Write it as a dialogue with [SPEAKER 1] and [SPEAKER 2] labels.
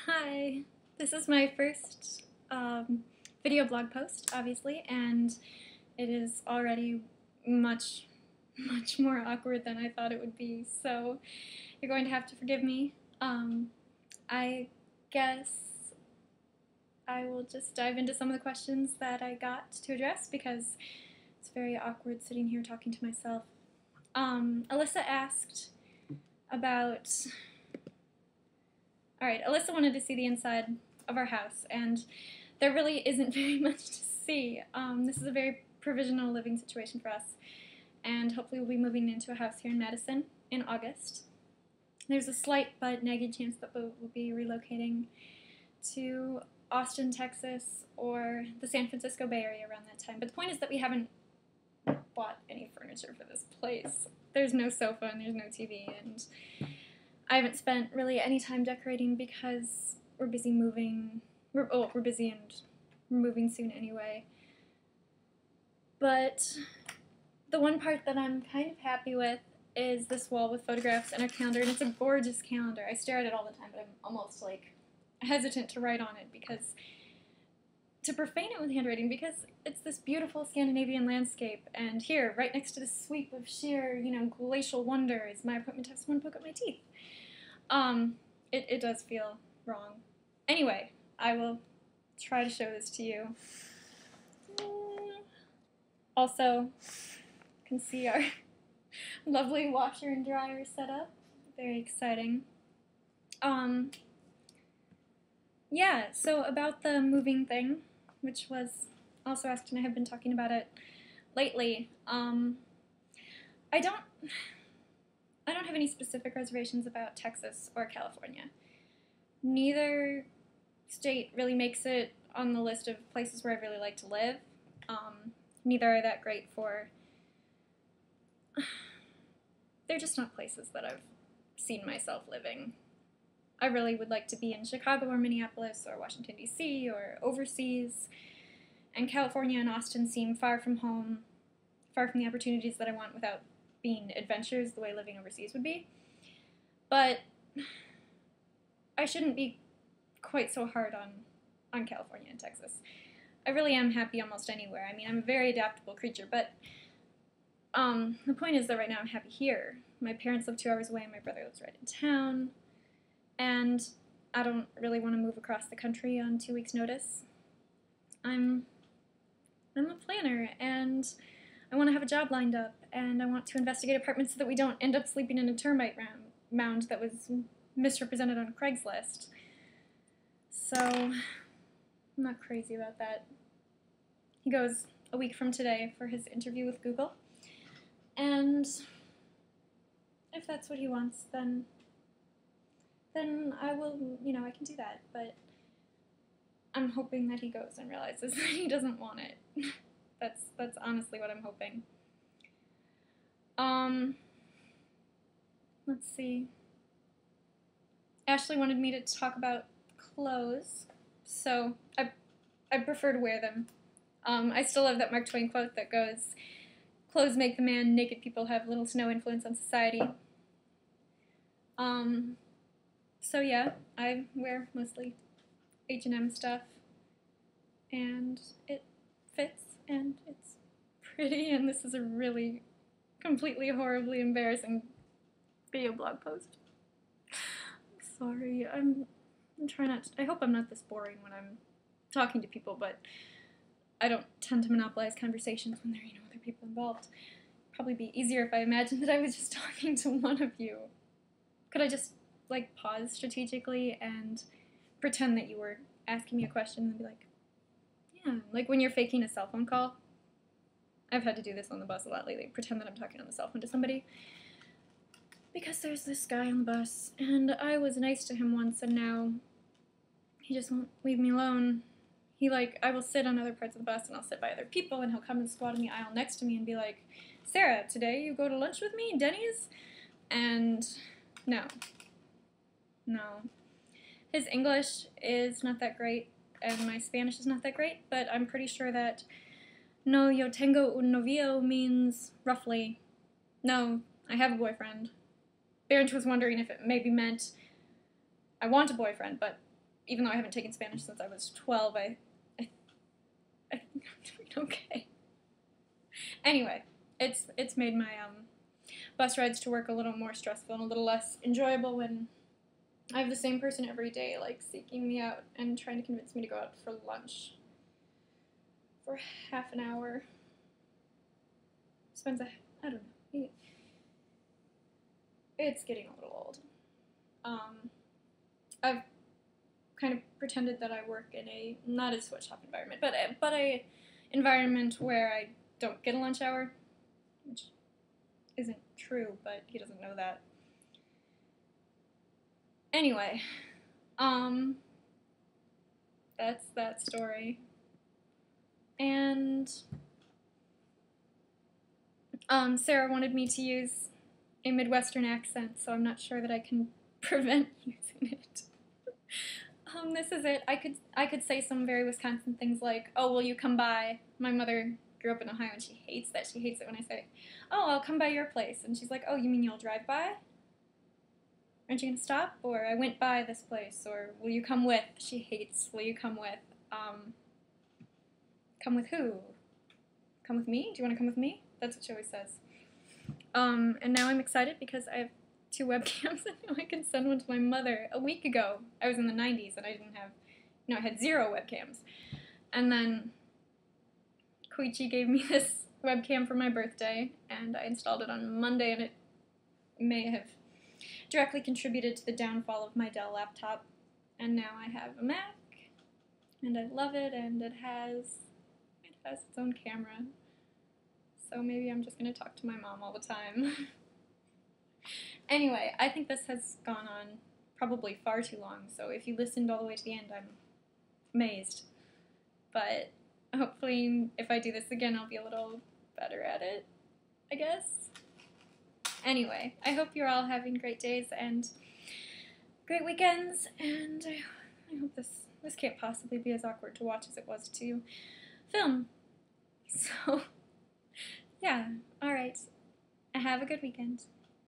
[SPEAKER 1] Hi, this is my first video blog post, obviously, and it is already much more awkward than I thought it would be, so you're going to have to forgive me. I guess I will just dive into some of the questions that I got to address because it's very awkward sitting here talking to myself. Alyssa asked about Alright, Alyssa wanted to see the inside of our house, and there really isn't very much to see. This is a very provisional living situation for us, and hopefully we'll be moving into a house here in Madison in August. There's a slight but nagging chance that we'll be relocating to Austin, Texas, or the San Francisco Bay Area around that time. But the point is that we haven't bought any furniture for this place. There's no sofa and there's no TV, and I haven't spent really any time decorating because we're busy moving. We're busy and we're moving soon anyway. But the one part that I'm kind of happy with is this wall with photographs and our calendar, and it's a gorgeous calendar. I stare at it all the time, but I'm almost like hesitant to write on it to profane it with handwriting, because it's this beautiful Scandinavian landscape, and here, right next to this sweep of sheer, glacial wonder is my appointment to have someone poke at my teeth. It does feel wrong. Anyway, I will try to show this to you. Also, you can see our lovely washer and dryer setup. Very exciting. Yeah, so about the moving thing, which was also asked, and I have been talking about it lately. I don't have any specific reservations about Texas or California. Neither state really makes it on the list of places where I'd really like to live. Neither are that great for... They're just not places that I've seen myself living. I really would like to be in Chicago or Minneapolis or Washington, D.C. or overseas. And California and Austin seem far from home, far from the opportunities that I want without being adventures the way living overseas would be. But I shouldn't be quite so hard on California and Texas. I really am happy almost anywhere. I mean, I'm a very adaptable creature, but the point is that right now I'm happy here. My parents live 2 hours away and my brother lives right in town, and I don't really want to move across the country on 2 weeks' notice. I'm a planner, and I want to have a job lined up, and I want to investigate apartments so that we don't end up sleeping in a termite mound that was misrepresented on Craigslist. So, I'm not crazy about that. He goes a week from today for his interview with Google, and if that's what he wants, then I will, I can do that, but I'm hoping that he goes and realizes that he doesn't want it. That's honestly what I'm hoping. Let's see. Ashley wanted me to talk about clothes, so I prefer to wear them. I still love that Mark Twain quote that goes, "Clothes make the man, naked people have little to no influence on society." So yeah, I wear mostly H&M stuff, and it fits, and it's pretty, and this is a really completely horribly embarrassing video blog post. Sorry, I'm trying not to, I hope I'm not this boring when I'm talking to people, but I don't tend to monopolize conversations when there are, other people involved. It'd probably be easier if I imagined that I was just talking to one of you. Could I just, pause strategically and pretend that you were asking me a question and be like, yeah, like when you're faking a cell phone call? I've had to do this on the bus a lot lately, pretend that I'm talking on the cell phone to somebody. Because there's this guy on the bus, and I was nice to him once, and now he just won't leave me alone. I will sit on other parts of the bus, and I'll sit by other people, and he'll come and squat in the aisle next to me and be like, "Sarah, today you go to lunch with me, Denny's?" And no. His English is not that great, and my Spanish is not that great, but I'm pretty sure that "no, yo tengo un novio" means roughly, "no, I have a boyfriend." Bernd was wondering if it maybe meant I want a boyfriend, but even though I haven't taken Spanish since I was 12, I think I'm doing okay. Anyway, it's made my bus rides to work a little more stressful and a little less enjoyable when I have the same person every day, like, seeking me out and trying to convince me to go out for lunch for half an hour. Spends I don't know. It's getting a little old. I've kind of pretended that I work in a, not a sweatshop environment, but a environment where I don't get a lunch hour, which isn't true, but he doesn't know that. Anyway, that's that story. And Sarah wanted me to use a Midwestern accent, so I'm not sure that I can prevent using it. This is it. I could say some very Wisconsin things like, "Oh, will you come by?" My mother grew up in Ohio and she hates that. She hates it when I say, "Oh, I'll come by your place." And she's like, "Oh, you mean you'll drive by? Aren't you gonna stop?" Or, "I went by this place." Or, "Will you come with?" She hates, "Will you come with?" Come with who? Come with me? Do you want to come with me? That's what she always says. And now I'm excited because I have 2 webcams and now I can send one to my mother. A week ago, I was in the 90s and I didn't have, I had 0 webcams. And then Koichi gave me this webcam for my birthday and I installed it on Monday, and it may have directly contributed to the downfall of my Dell laptop. And now I have a Mac and I love it, and it has its own camera. So maybe I'm just going to talk to my mom all the time. Anyway, I think this has gone on probably far too long, so if you listened all the way to the end, I'm amazed. But hopefully, if I do this again, I'll be a little better at it, I guess. Anyway, I hope you're all having great days and great weekends, and I hope this can't possibly be as awkward to watch as it was to film. So, yeah, alright. Have a good weekend.